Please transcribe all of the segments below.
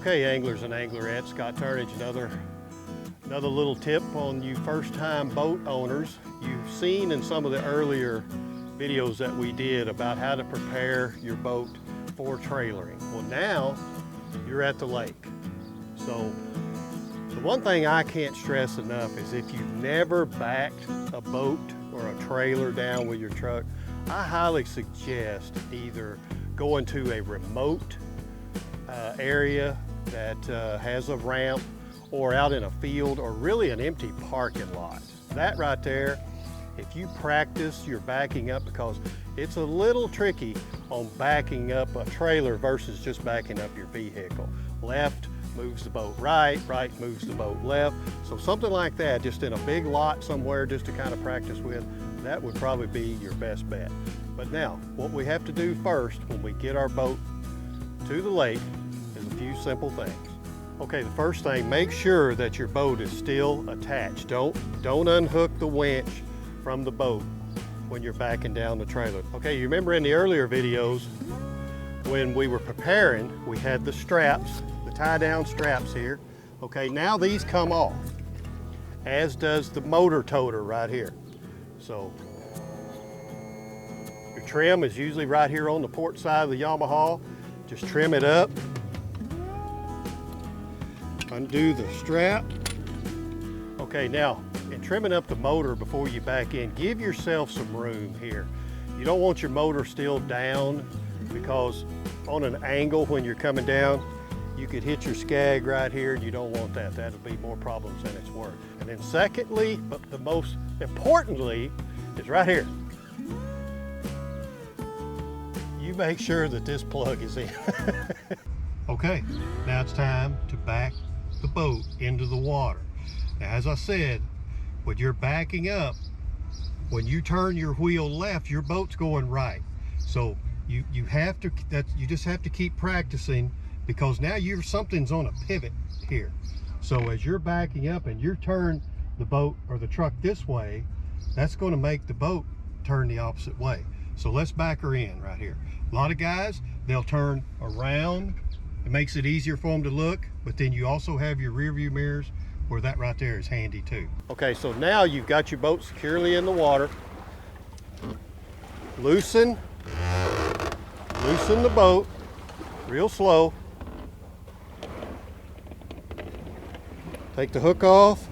Okay, anglers and anglerettes, Scott Turnage, another little tip on you first-time boat owners. You've seen in some of the earlier videos that we did about how to prepare your boat for trailering. Well, now you're at the lake. So the one thing I can't stress enough is if you've never backed a boat or a trailer down with your truck, I highly suggest either going to a remote area that has a ramp, or out in a field, or really an empty parking lot. That right there, if you practice your backing up, because it's a little tricky on backing up a trailer versus just backing up your vehicle. Left moves the boat right, right moves the boat left. So something like that, just in a big lot somewhere just to kind of practice with, that would probably be your best bet. But now, what we have to do first when we get our boat to the lake is a few simple things. Okay, the first thing, make sure that your boat is still attached. Don't unhook the winch from the boat when you're backing down the trailer. Okay, you remember in the earlier videos when we were preparing, we had the straps, the tie-down straps here. Okay, now these come off, as does the motor toter right here. So your trim is usually right here on the port side of the Yamaha. Just trim it up. Undo the strap. Okay, now in trimming up the motor before you back in, give yourself some room here. You don't want your motor still down, because on an angle when you're coming down, you could hit your skag right here, and you don't want that. That'll be more problems than it's worth. And then secondly, but the most importantly, is right here. You make sure that this plug is in. Okay, now it's time to back the boat into the water. Now, as I said, when you're backing up, when you turn your wheel left, your boat's going right. So you just have to keep practicing, because now something's on a pivot here. So as you're backing up and you turn the boat or the truck this way, that's going to make the boat turn the opposite way. So let's back her in right here. A lot of guys, they'll turn around. It makes it easier for them to look, but then you also have your rear view mirrors, where that right there is handy too. Okay, so now you've got your boat securely in the water. Loosen the boat real slow. Take the hook off.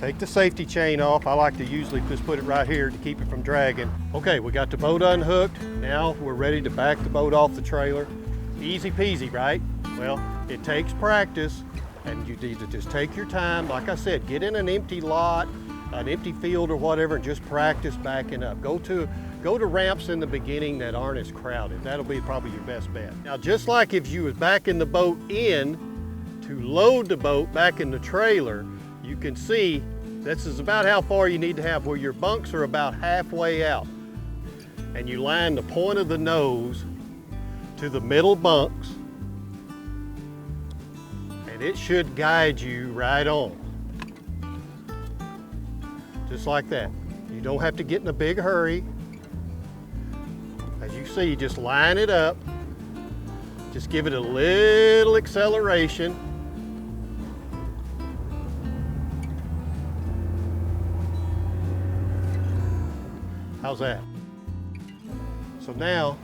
Take the safety chain off. I like to usually just put it right here to keep it from dragging. Okay, we got the boat unhooked. Now we're ready to back the boat off the trailer. Easy peasy, right? Well, it takes practice, and you need to just take your time. Like I said, get in an empty lot, an empty field or whatever, and just practice backing up. Go to ramps in the beginning that aren't as crowded. That'll be probably your best bet. Now, just like if you was backing the boat in to load the boat back in the trailer, you can see this is about how far you need to have, where your bunks are about halfway out. And you line the point of the nose to the middle bunks, and it should guide you right on. Just like that. You don't have to get in a big hurry. As you see, just line it up. Just give it a little acceleration. How's that? So now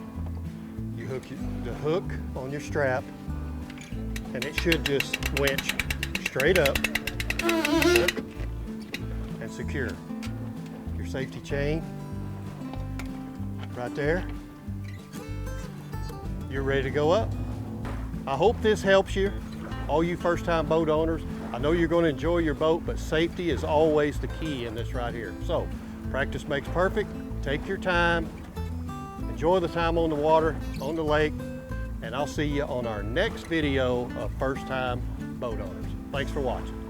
you hook the hook on your strap, and it should just winch straight up and secure. Your safety chain right there. You're ready to go up. I hope this helps you, all you first-time boat owners. I know you're going to enjoy your boat, but safety is always the key in this right here. So practice makes perfect. Take your time. Enjoy the time on the water, on the lake, and I'll see you on our next video of first-time boat owners. Thanks for watching.